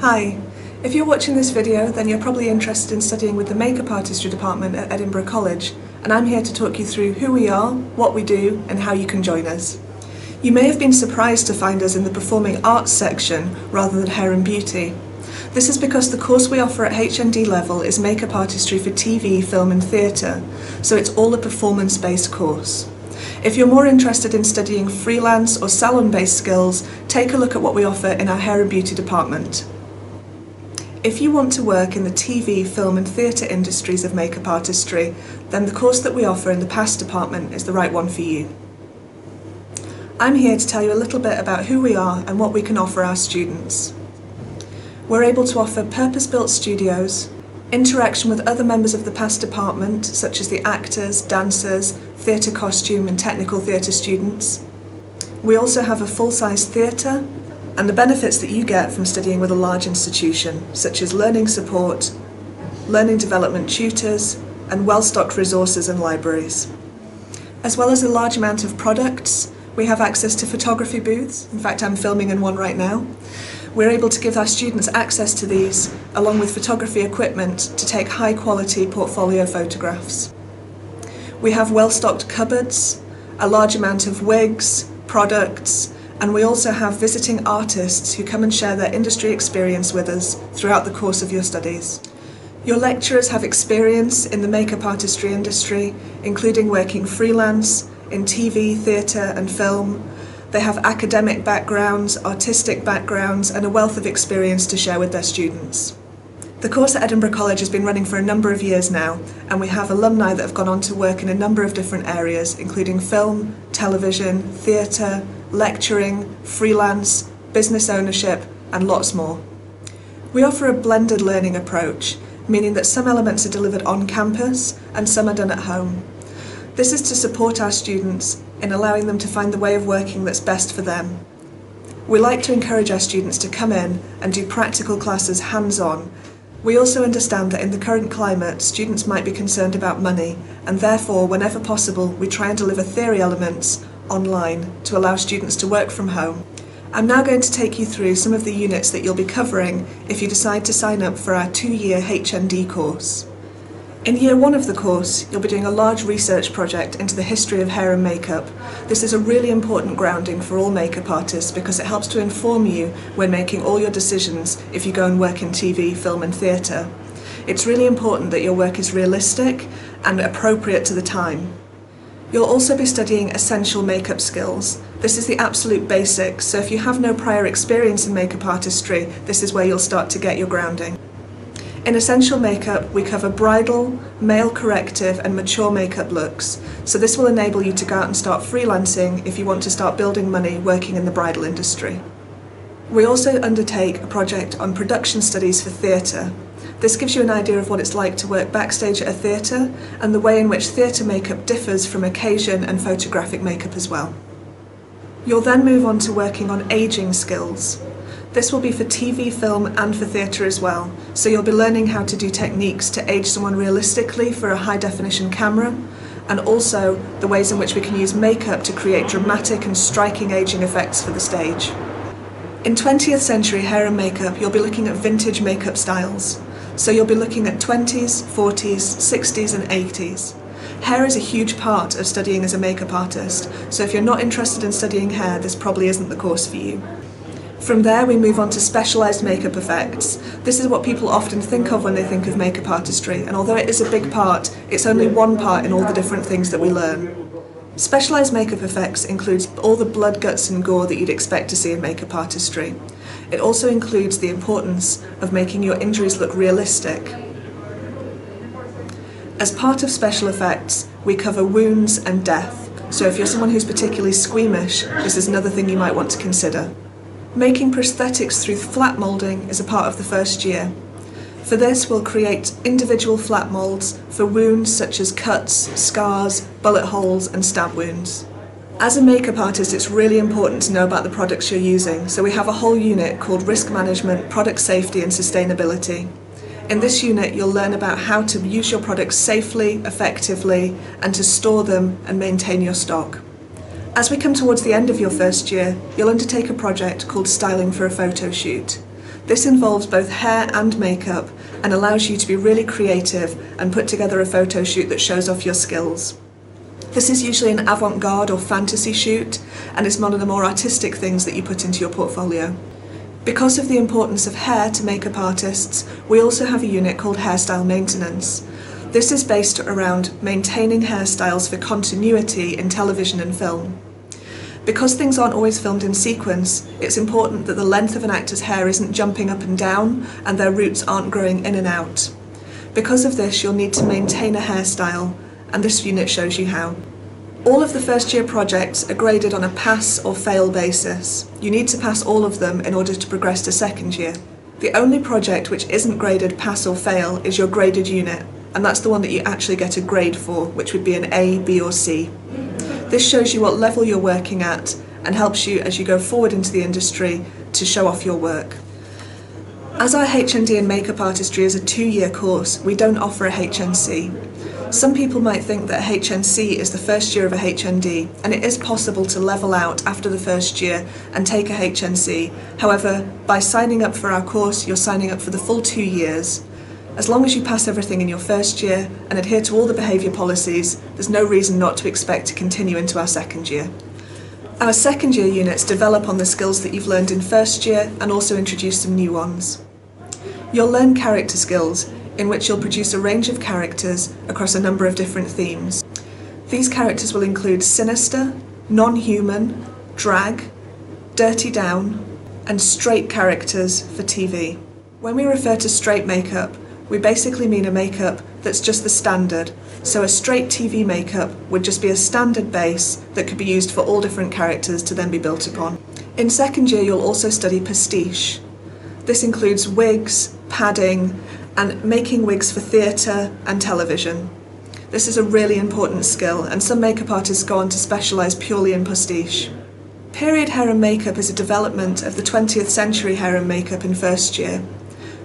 Hi, if you're watching this video then you're probably interested in studying with the Makeup Artistry department at Edinburgh College, and I'm here to talk you through who we are, what we do and how you can join us. You may have been surprised to find us in the Performing Arts section rather than Hair and Beauty. This is because the course we offer at HND level is Makeup Artistry for TV, film and theatre, so it's all a performance-based course. If you're more interested in studying freelance or salon-based skills, take a look at what we offer in our Hair and Beauty department. If you want to work in the TV, film and theatre industries of makeup artistry, then the course that we offer in the PASS department is the right one for you. I'm here to tell you a little bit about who we are and what we can offer our students. We're able to offer purpose-built studios, interaction with other members of the PASS department such as the actors, dancers, theatre costume and technical theatre students. We also have a full-size theatre, and the benefits that you get from studying with a large institution, such as learning support, learning development tutors, and well-stocked resources and libraries. As well as a large amount of products, we have access to photography booths. In fact, I'm filming in one right now. We're able to give our students access to these, along with photography equipment, to take high-quality portfolio photographs. We have well-stocked cupboards, a large amount of wigs, products, and we also have visiting artists who come and share their industry experience with us throughout the course of your studies. Your lecturers have experience in the makeup artistry industry, including working freelance, in TV, theatre and film. They have academic backgrounds, artistic backgrounds and a wealth of experience to share with their students. The course at Edinburgh College has been running for a number of years now, and we have alumni that have gone on to work in a number of different areas, including film, television, theatre, lecturing, freelance, business ownership, and lots more. We offer a blended learning approach, meaning that some elements are delivered on campus and some are done at home. This is to support our students in allowing them to find the way of working that's best for them. We like to encourage our students to come in and do practical classes hands-on. We also understand that in the current climate, students might be concerned about money, and therefore, whenever possible, we try and deliver theory elements online to allow students to work from home. I'm now going to take you through some of the units that you'll be covering if you decide to sign up for our 2-year HND course. In year 1 of the course, you'll be doing a large research project into the history of hair and makeup. This is a really important grounding for all makeup artists because it helps to inform you when making all your decisions if you go and work in TV, film and theatre. It's really important that your work is realistic and appropriate to the time. You'll also be studying essential makeup skills. This is the absolute basics, so if you have no prior experience in makeup artistry, this is where you'll start to get your grounding. In essential makeup, we cover bridal, male corrective and mature makeup looks, so this will enable you to go out and start freelancing if you want to start building money working in the bridal industry. We also undertake a project on production studies for theatre. This gives you an idea of what it's like to work backstage at a theatre and the way in which theatre makeup differs from occasion and photographic makeup as well. You'll then move on to working on ageing skills. This will be for TV, film and for theatre as well, so you'll be learning how to do techniques to age someone realistically for a high definition camera, and also the ways in which we can use makeup to create dramatic and striking ageing effects for the stage. In 20th century hair and makeup, you'll be looking at vintage makeup styles. So you'll be looking at 20s, 40s, 60s and 80s. Hair is a huge part of studying as a makeup artist, so if you're not interested in studying hair, this probably isn't the course for you. From there we move on to specialised makeup effects. This is what people often think of when they think of makeup artistry, and although it is a big part, it's only one part in all the different things that we learn. Specialised makeup effects includes all the blood, guts and gore that you'd expect to see in makeup artistry. It also includes the importance of making your injuries look realistic. As part of special effects, we cover wounds and death, so if you're someone who's particularly squeamish, this is another thing you might want to consider. Making prosthetics through flat moulding is a part of the first year. For this, we'll create individual flat moulds for wounds such as cuts, scars, bullet holes and stab wounds. As a makeup artist, it's really important to know about the products you're using, so we have a whole unit called Risk Management, Product Safety and Sustainability. In this unit, you'll learn about how to use your products safely, effectively, and to store them and maintain your stock. As we come towards the end of your first year, you'll undertake a project called Styling for a Photo Shoot. This involves both hair and makeup and allows you to be really creative and put together a photo shoot that shows off your skills. This is usually an avant-garde or fantasy shoot, and is one of the more artistic things that you put into your portfolio. Because of the importance of hair to makeup artists, we also have a unit called hairstyle maintenance. This is based around maintaining hairstyles for continuity in television and film. Because things aren't always filmed in sequence, it's important that the length of an actor's hair isn't jumping up and down and their roots aren't growing in and out. Because of this, you'll need to maintain a hairstyle, and this unit shows you how. All of the first year projects are graded on a pass or fail basis. You need to pass all of them in order to progress to second year. The only project which isn't graded pass or fail is your graded unit, and that's the one that you actually get a grade for, which would be an A, B or C. This shows you what level you're working at and helps you as you go forward into the industry to show off your work. As our HND in Makeup Artistry is a 2-year course, we don't offer a HNC. Some people might think that HNC is the first year of a HND, and it is possible to level out after the first year and take a HNC. However, by signing up for our course, you're signing up for the full 2 years. As long as you pass everything in your first year and adhere to all the behaviour policies, there's no reason not to expect to continue into our second year. Our second year units develop on the skills that you've learned in first year and also introduce some new ones. You'll learn character skills, in which you'll produce a range of characters across a number of different themes. These characters will include sinister, non-human, drag, dirty down, and straight characters for TV. When we refer to straight makeup, we basically mean a makeup that's just the standard. So a straight TV makeup would just be a standard base that could be used for all different characters to then be built upon. In second year, you'll also study pastiche. This includes wigs, padding, and making wigs for theatre and television. This is a really important skill, and some makeup artists go on to specialise purely in pastiche. Period hair and makeup is a development of the 20th century hair and makeup in first year.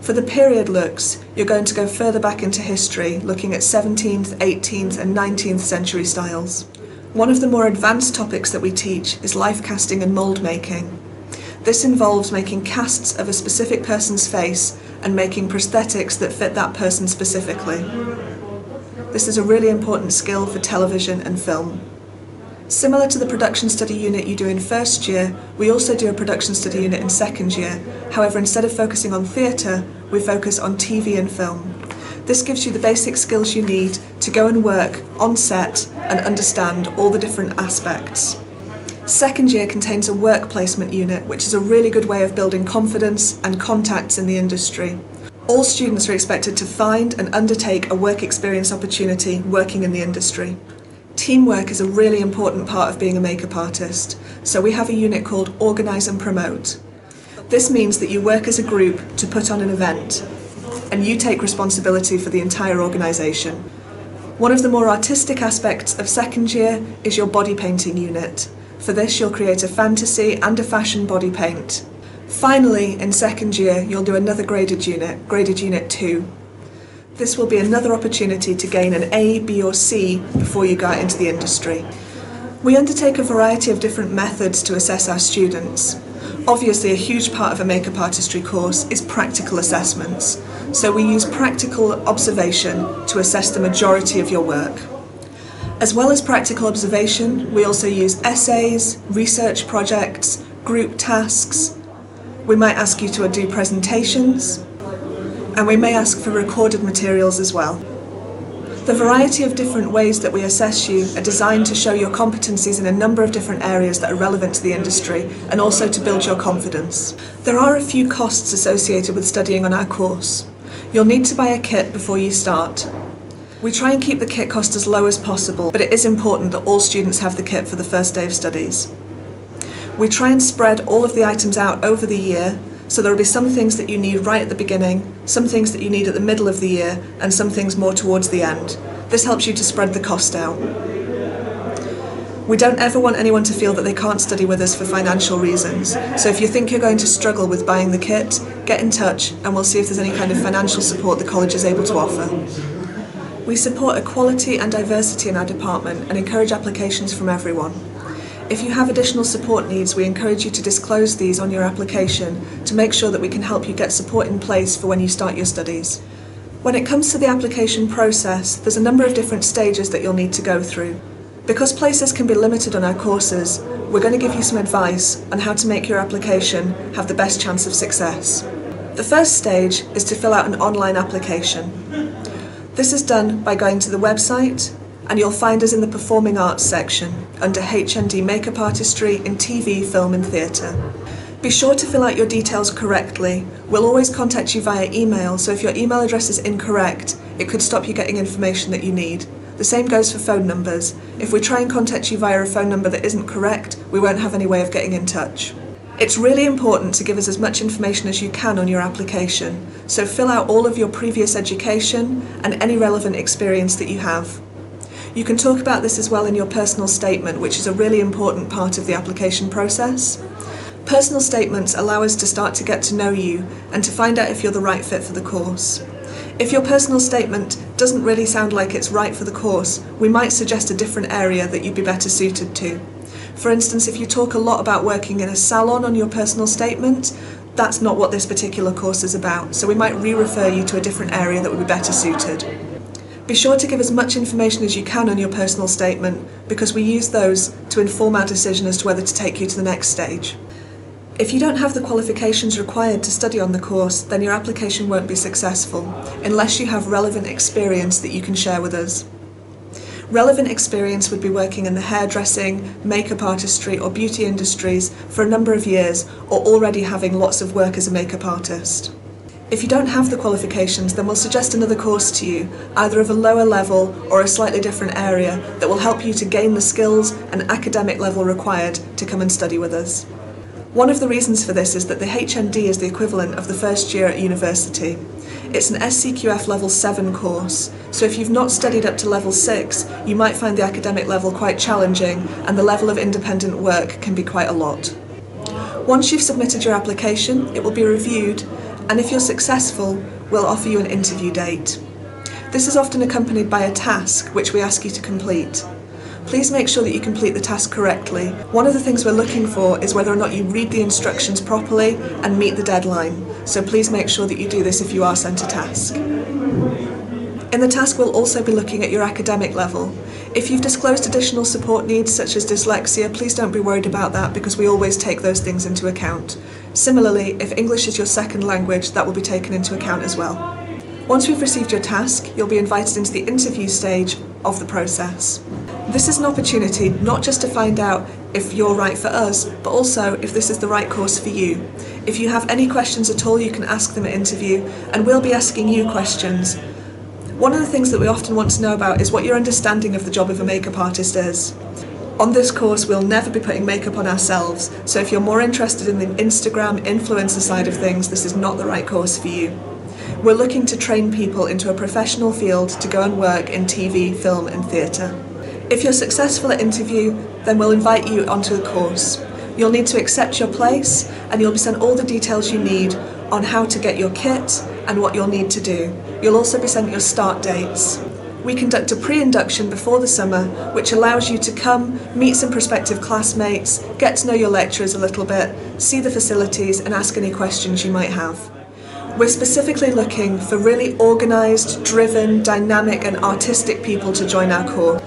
For the period looks, you're going to go further back into history, looking at 17th, 18th and 19th century styles. One of the more advanced topics that we teach is life casting and mould making. This involves making casts of a specific person's face and making prosthetics that fit that person specifically. This is a really important skill for television and film. Similar to the production study unit you do in first year, we also do a production study unit in second year. However, instead of focusing on theatre, we focus on TV and film. This gives you the basic skills you need to go and work on set and understand all the different aspects. Second year contains a work placement unit, which is a really good way of building confidence and contacts in the industry. All students are expected to find and undertake a work experience opportunity working in the industry. Teamwork is a really important part of being a makeup artist, so we have a unit called Organise and Promote. This means that you work as a group to put on an event, and you take responsibility for the entire organisation. One of the more artistic aspects of second year is your body painting unit. For this, you'll create a fantasy and a fashion body paint. Finally, in second year, you'll do another graded unit 2. This will be another opportunity to gain an A, B or C before you go out into the industry. We undertake a variety of different methods to assess our students. Obviously, a huge part of a makeup artistry course is practical assessments. So we use practical observation to assess the majority of your work. As well as practical observation, we also use essays, research projects, group tasks. We might ask you to do presentations, and we may ask for recorded materials as well. The variety of different ways that we assess you are designed to show your competencies in a number of different areas that are relevant to the industry, and also to build your confidence. There are a few costs associated with studying on our course. You'll need to buy a kit before you start. We try and keep the kit cost as low as possible, but it is important that all students have the kit for the first day of studies. We try and spread all of the items out over the year, so there will be some things that you need right at the beginning, some things that you need at the middle of the year, and some things more towards the end. This helps you to spread the cost out. We don't ever want anyone to feel that they can't study with us for financial reasons, so if you think you're going to struggle with buying the kit, get in touch and we'll see if there's any kind of financial support the college is able to offer. We support equality and diversity in our department and encourage applications from everyone. If you have additional support needs, we encourage you to disclose these on your application to make sure that we can help you get support in place for when you start your studies. When it comes to the application process, there's a number of different stages that you'll need to go through. Because places can be limited on our courses, we're going to give you some advice on how to make your application have the best chance of success. The first stage is to fill out an online application. This is done by going to the website, and you'll find us in the Performing Arts section under HND Makeup Artistry in TV, Film and Theatre. Be sure to fill out your details correctly. We'll always contact you via email, so if your email address is incorrect, it could stop you getting information that you need. The same goes for phone numbers. If we try and contact you via a phone number that isn't correct, we won't have any way of getting in touch. It's really important to give us as much information as you can on your application, so fill out all of your previous education and any relevant experience that you have. You can talk about this as well in your personal statement, which is a really important part of the application process. Personal statements allow us to start to get to know you and to find out if you're the right fit for the course. If your personal statement doesn't really sound like it's right for the course, we might suggest a different area that you'd be better suited to. For instance, if you talk a lot about working in a salon on your personal statement, that's not what this particular course is about, so we might re-refer you to a different area that would be better suited. Be sure to give as much information as you can on your personal statement, because we use those to inform our decision as to whether to take you to the next stage. If you don't have the qualifications required to study on the course, then your application won't be successful, unless you have relevant experience that you can share with us. Relevant experience would be working in the hairdressing, makeup artistry or beauty industries for a number of years, or already having lots of work as a makeup artist. If you don't have the qualifications, then we'll suggest another course to you, either of a lower level or a slightly different area, that will help you to gain the skills and academic level required to come and study with us. One of the reasons for this is that the HND is the equivalent of the first year at university. It's an SCQF level 7 course, so if you've not studied up to level 6, you might find the academic level quite challenging and the level of independent work can be quite a lot. Once you've submitted your application, it will be reviewed, and if you're successful, we'll offer you an interview date. This is often accompanied by a task which we ask you to complete. Please make sure that you complete the task correctly. One of the things we're looking for is whether or not you read the instructions properly and meet the deadline, so please make sure that you do this if you are sent a task. In the task, we'll also be looking at your academic level. If you've disclosed additional support needs such as dyslexia, please don't be worried about that, because we always take those things into account. Similarly, if English is your second language, that will be taken into account as well. Once we've received your task, you'll be invited into the interview stage of the process. This is an opportunity not just to find out if you're right for us, but also if this is the right course for you. If you have any questions at all, you can ask them at interview, and we'll be asking you questions. One of the things that we often want to know about is what your understanding of the job of a makeup artist is. On this course, we'll never be putting makeup on ourselves, so if you're more interested in the Instagram influencer side of things, this is not the right course for you. We're looking to train people into a professional field to go and work in TV, film and theatre. If you're successful at interview, then we'll invite you onto the course. You'll need to accept your place, and you'll be sent all the details you need on how to get your kit and what you'll need to do. You'll also be sent your start dates. We conduct a pre-induction before the summer, which allows you to come, meet some prospective classmates, get to know your lecturers a little bit, see the facilities and ask any questions you might have. We're specifically looking for really organised, driven, dynamic and artistic people to join our course.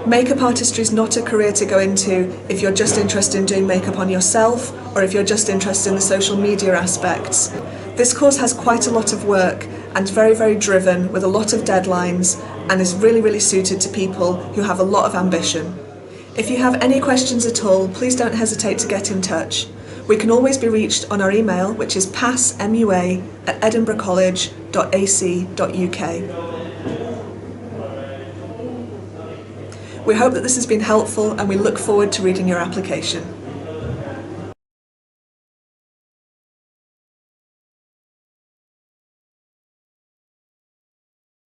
Makeup artistry is not a career to go into if you're just interested in doing makeup on yourself or if you're just interested in the social media aspects. This course has quite a lot of work and very, very driven with a lot of deadlines and is really, really suited to people who have a lot of ambition. If you have any questions at all, please don't hesitate to get in touch. We can always be reached on our email, which is passmua@edinburghcollege.ac.uk. We hope that this has been helpful and we look forward to reading your application.